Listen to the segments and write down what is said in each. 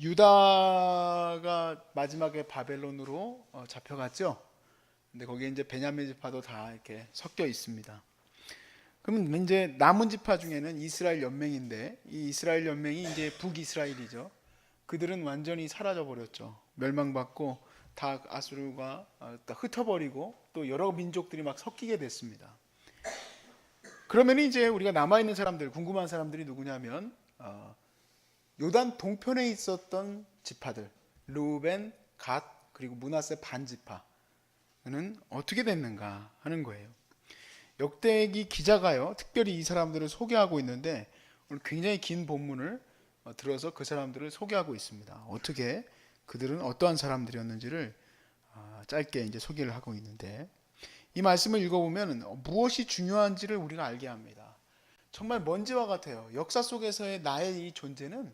유다가 마지막에 바벨론으로 잡혀갔죠. 근데 거기에 이제 베냐민 지파도 다 이렇게 섞여 있습니다. 그럼 이제 남은 지파 중에는 이스라엘 연맹인데, 이 이스라엘 연맹이 이제 북이스라엘이죠. 그들은 완전히 사라져 버렸죠. 멸망받고 다 아수르가 다 흩어버리고 또 여러 민족들이 막 섞이게 됐습니다. 그러면 이제 우리가 남아 있는 사람들, 궁금한 사람들이 누구냐면 요단 동편에 있었던 지파들, 르우벤, 갓, 그리고 므낫세 반 지파는 어떻게 됐는가 하는 거예요. 역대기 기자가요, 특별히 이 사람들을 소개하고 있는데 오늘 굉장히 긴 본문을 들어서 그 사람들을 소개하고 있습니다. 어떻게 그들은 어떠한 사람들이었는지를 짧게 이제 소개를 하고 있는데, 이 말씀을 읽어보면 무엇이 중요한지를 우리가 알게 합니다. 정말 먼지와 같아요. 역사 속에서의 나의 이 존재는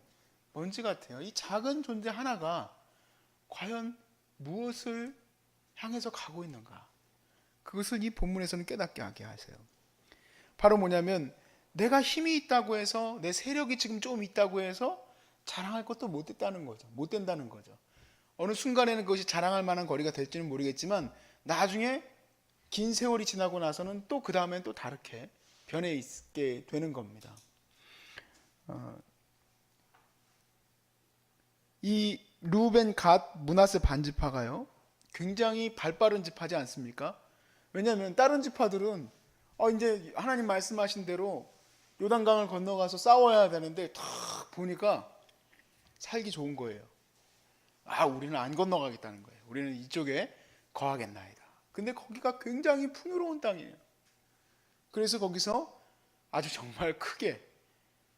먼지 같아요. 이 작은 존재 하나가 과연 무엇을 향해서 가고 있는가? 그것을 이 본문에서는 깨닫게 하게 하세요. 바로 뭐냐면 내가 힘이 있다고 해서, 내 세력이 지금 좀 있다고 해서 자랑할 것도 못 됐다는 거죠. 못 된다는 거죠. 어느 순간에는 그것이 자랑할 만한 거리가 될지는 모르겠지만 나중에 긴 세월이 지나고 나서는 또 그 다음엔 또 다르게 변해 있게 되는 겁니다. 이 르우벤, 갓, 므낫세 반 지파가요, 굉장히 발빠른 지파지 않습니까? 왜냐하면 다른 지파들은 이제 하나님 말씀하신 대로 요단강을 건너가서 싸워야 되는데 탁 보니까 살기 좋은 거예요. 우리는 안 건너가겠다는 거예요. 우리는 이쪽에 거하겠나이다. 근데 거기가 굉장히 풍요로운 땅이에요. 그래서 거기서 아주 정말 크게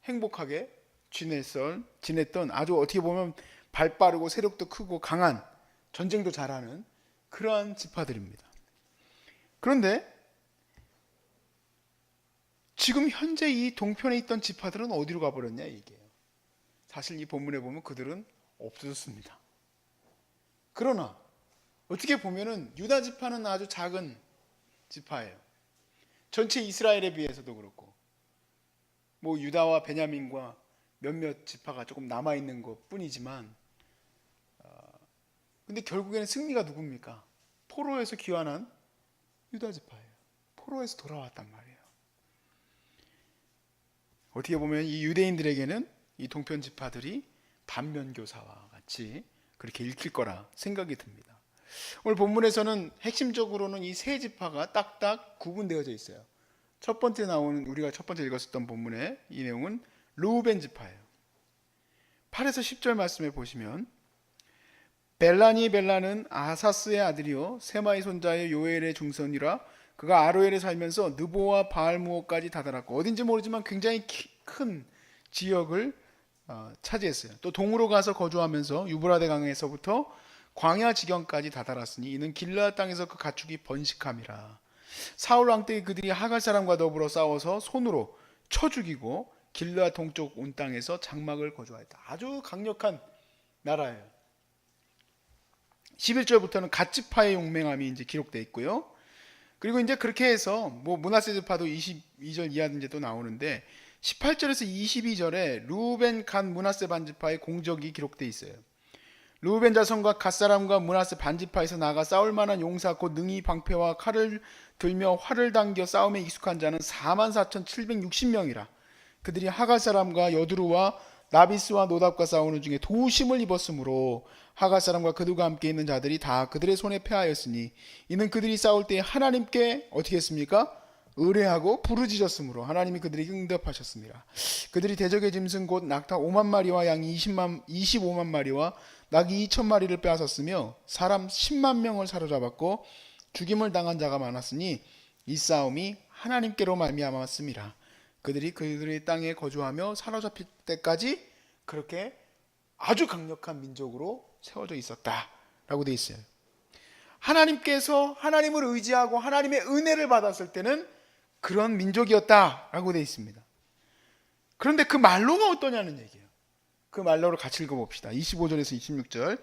행복하게 지냈던 아주 어떻게 보면 발 빠르고 세력도 크고 강한, 전쟁도 잘하는 그러한 지파들입니다. 그런데 지금 현재 이 동편에 있던 지파들은 어디로 가버렸냐 이게요. 사실 이 본문에 보면 그들은 없어졌습니다. 그러나 어떻게 보면은 유다 지파는 아주 작은 지파예요. 전체 이스라엘에 비해서도 그렇고, 뭐 유다와 베냐민과 몇몇 지파가 조금 남아 있는 것 뿐이지만, 근데 결국에는 승리가 누굽니까? 포로에서 귀환한 유다 지파예요. 포로에서 돌아왔단 말이에요. 어떻게 보면 이 유대인들에게는 이 동편 지파들이 반면교사와 같이 그렇게 읽힐 거라 생각이 듭니다. 오늘 본문에서는 핵심적으로는 이 세 지파가 딱딱 구분되어져 있어요. 첫 번째 나오는, 우리가 첫 번째 읽었었던 본문의 이 내용은 르우벤 지파예요. 8에서 10절 말씀에 보시면, 벨라는 아사스의 아들이요 세마이 손자의 요엘의 중손이라, 그가 아로엘에 살면서 느보와 바알무호까지 다다랐고, 어딘지 모르지만 굉장히 큰 지역을 차지했어요. 또 동으로 가서 거주하면서 유브라데 강에서부터 광야 지경까지 다다랐으니 이는 길르앗 땅에서 그 가축이 번식함이라. 사울 왕 때 그들이 하갈 사람과 더불어 싸워서 손으로 쳐 죽이고 길르앗 동쪽 온 땅에서 장막을 거주하였다. 아주 강력한 나라예요. 11절부터는 갓지파의 용맹함이 이제 기록되어 있고요. 그리고 이제 그렇게 해서 뭐 므낫세 지파도 22절 이하 이제 또 나오는데, 18절에서 22절에 르우벤, 갓, 므낫세 반 지파의 공적이 기록되어 있어요. 르우벤 자손과 갓 사람과 므낫세 반 지파에서 나가 싸울 만한 용사 곧 능히 방패와 칼을 들며 활을 당겨 싸움에 익숙한 자는 44,760명이라. 그들이 하갈 사람과 여두루와 나비스와 노답과 싸우는 중에 도심을 입었으므로 하갈 사람과 그들과 함께 있는 자들이 다 그들의 손에 패하였으니 이는 그들이 싸울 때 하나님께 어떻게 했습니까? 의뢰하고 부르짖었으므로 하나님이 그들에게 응답하셨습니다. 그들이 대적의 짐승 곧 낙타 5만 마리와 양이 25만 마리와 낙이 2천 마리를 빼앗았으며 사람 10만 명을 사로잡았고 죽임을 당한 자가 많았으니 이 싸움이 하나님께로 말미암았습니다. 그들이 그들의 땅에 거주하며 사로잡힐 때까지 그렇게 아주 강력한 민족으로 세워져 있었다라고 되어 있어요. 하나님께서 하나님을 의지하고 하나님의 은혜를 받았을 때는 그런 민족이었다라고 되어 있습니다. 그런데 그 말로가 어떠냐는 얘기예요. 그 말로를 같이 읽어봅시다. 25절에서 26절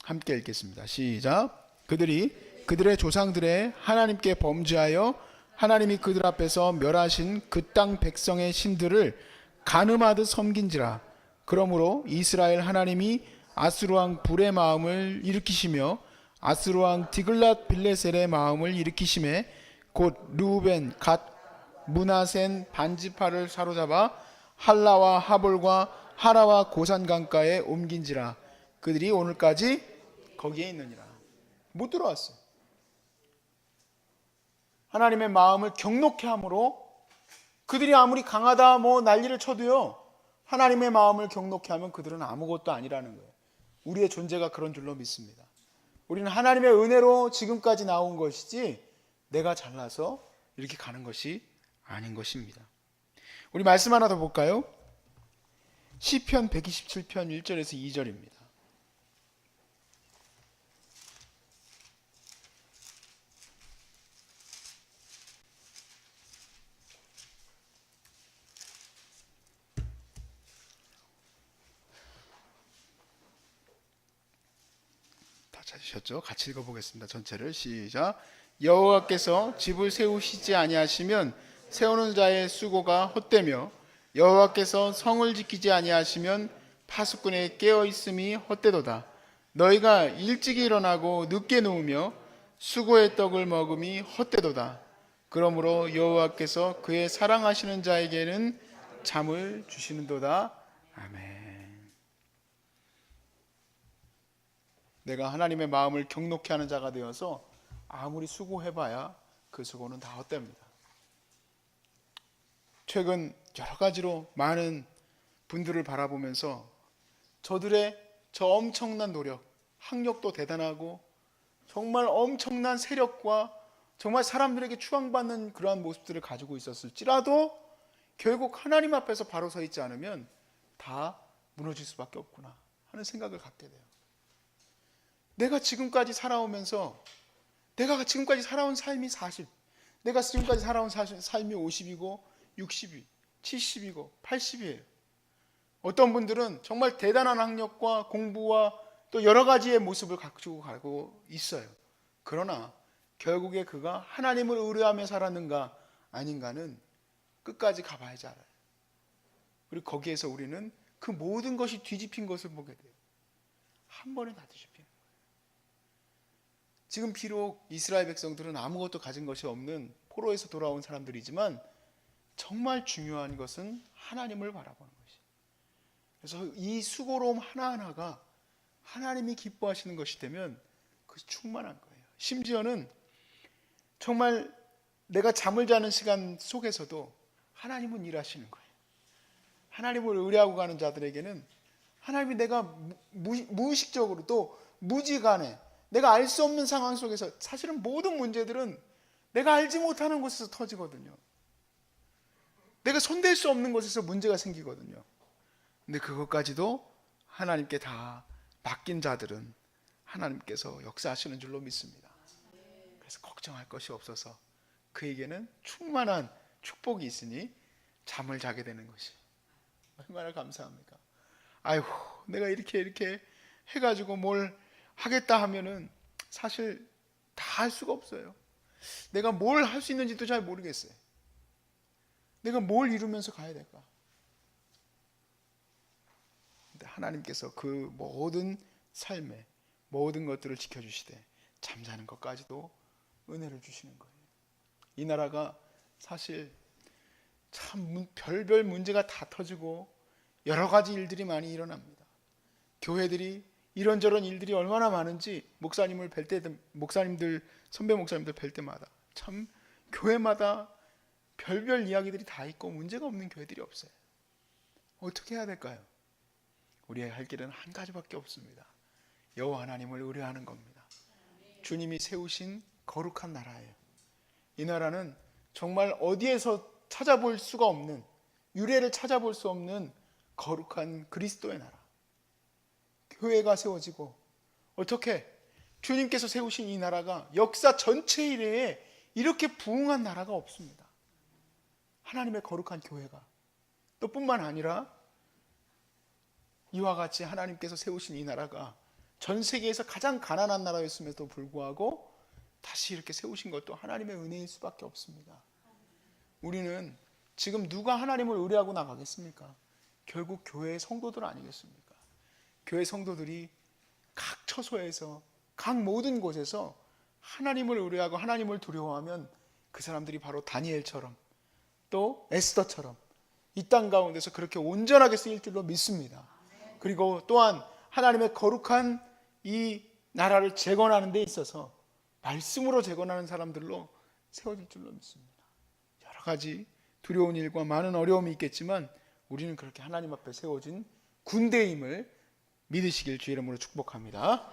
함께 읽겠습니다. 시작. 그들의 조상들의 하나님께 범죄하여 하나님이 그들 앞에서 멸하신 그 땅 백성의 신들을 간음하듯 섬긴지라. 그러므로 이스라엘 하나님이 아수르 왕 불의 마음을 일으키시며 아수르 왕 디글랏 빌레셀의 마음을 일으키심에 곧 르우벤, 갓, 므낫센 반지파를 사로잡아 할라와 하볼과 하라와 고산 강가에 옮긴지라. 그들이 오늘까지 거기에 있느니라. 못 들어왔어요. 하나님의 마음을 경록케 함으로 그들이 아무리 강하다 뭐 난리를 쳐도요, 하나님의 마음을 경록케 하면 그들은 아무것도 아니라는 거예요. 우리의 존재가 그런 줄로 믿습니다. 우리는 하나님의 은혜로 지금까지 나온 것이지 내가 잘나서 이렇게 가는 것이 아닌 것입니다. 우리 말씀 하나 더 볼까요? 시편 127편 1절에서 2절입니다. 다 찾으셨죠? 같이 읽어보겠습니다. 전체를 시작. 여호와께서 집을 세우시지 아니하시면 세우는 자의 수고가 헛되며 여호와께서 성을 지키지 아니하시면 파수꾼의 깨어 있음이 헛되도다. 너희가 일찍 일어나고 늦게 누우며 수고의 떡을 먹음이 헛되도다. 그러므로 여호와께서 그의 사랑하시는 자에게는 잠을 주시는도다. 아멘. 내가 하나님의 마음을 경록케 하는 자가 되어서 아무리 수고해봐야 그 수고는 다 헛됩니다. 최근 여러 가지로 많은 분들을 바라보면서 저들의 저 엄청난 노력, 학력도 대단하고 정말 엄청난 세력과 정말 사람들에게 추앙받는 그러한 모습들을 가지고 있었을지라도 결국 하나님 앞에서 바로 서 있지 않으면 다 무너질 수밖에 없구나 하는 생각을 갖게 돼요. 내가 지금까지 살아오면서 내가 지금까지 살아온 삶이 40, 내가 지금까지 살아온 삶이 50이고 60이, 70이고 80이에요. 어떤 분들은 정말 대단한 학력과 공부와 또 여러 가지의 모습을 가지고 가고 있어요. 그러나 결국에 그가 하나님을 의뢰하며 살았는가 아닌가는 끝까지 가봐야지 알아요. 그리고 거기에서 우리는 그 모든 것이 뒤집힌 것을 보게 돼요. 한 번에 다 뒤집히는 거예요. 지금 비록 이스라엘 백성들은 아무것도 가진 것이 없는 포로에서 돌아온 사람들이지만 정말 중요한 것은 하나님을 바라보는 것이에요. 그래서 이 수고로움 하나하나가 하나님이 기뻐하시는 것이 되면 그것이 충만한 거예요. 심지어는 정말 내가 잠을 자는 시간 속에서도 하나님은 일하시는 거예요. 하나님을 의뢰하고 가는 자들에게는 하나님이 내가 무의식적으로 또 무지간에 내가 알 수 없는 상황 속에서 사실은 모든 문제들은 내가 알지 못하는 곳에서 터지거든요. 내가 손댈 수 없는 곳에서 문제가 생기거든요. 근데 그것까지도 하나님께 다 맡긴 자들은 하나님께서 역사하시는 줄로 믿습니다. 그래서 걱정할 것이 없어서 그에게는 충만한 축복이 있으니 잠을 자게 되는 것이 얼마나 감사합니까? 아이고, 내가 이렇게 해가지고 뭘 하겠다 하면은 사실 다 할 수가 없어요. 내가 뭘 할 수 있는지도 잘 모르겠어요. 내가 뭘 이루면서 가야 될까? 근데 하나님께서 그 모든 삶의 모든 것들을 지켜주시되 잠자는 것까지도 은혜를 주시는 거예요. 이 나라가 사실 참 별별 문제가 다 터지고 여러 가지 일들이 많이 일어납니다. 교회들이 이런저런 일들이 얼마나 많은지 목사님을 뵐 때, 선배 목사님들 뵐 때마다 참 교회마다 별별 이야기들이 다 있고 문제가 없는 교회들이 없어요. 어떻게 해야 될까요? 우리의 할 길은 한 가지밖에 없습니다. 여호와 하나님을 의뢰하는 겁니다. 주님이 세우신 거룩한 나라예요. 이 나라는 정말 어디에서 찾아볼 수가 없는, 유래를 찾아볼 수 없는 거룩한 그리스도의 나라. 교회가 세워지고 어떻게 주님께서 세우신 이 나라가 역사 전체 이래에 이렇게 부흥한 나라가 없습니다. 하나님의 거룩한 교회가 또 뿐만 아니라 이와 같이 하나님께서 세우신 이 나라가 전 세계에서 가장 가난한 나라였음에도 불구하고 다시 이렇게 세우신 것도 하나님의 은혜일 수밖에 없습니다. 우리는 지금 누가 하나님을 의뢰하고 나가겠습니까? 결국 교회의 성도들 아니겠습니까? 교회 성도들이 각 처소에서 각 모든 곳에서 하나님을 의뢰하고 하나님을 두려워하면 그 사람들이 바로 다니엘처럼 또 에스더처럼 이 땅 가운데서 그렇게 온전하게 쓰일 줄로 믿습니다. 그리고 또한 하나님의 거룩한 이 나라를 재건하는 데 있어서 말씀으로 재건하는 사람들로 세워질 줄로 믿습니다. 여러 가지 두려운 일과 많은 어려움이 있겠지만 우리는 그렇게 하나님 앞에 세워진 군대임을 믿으시길 주의 이름으로 축복합니다.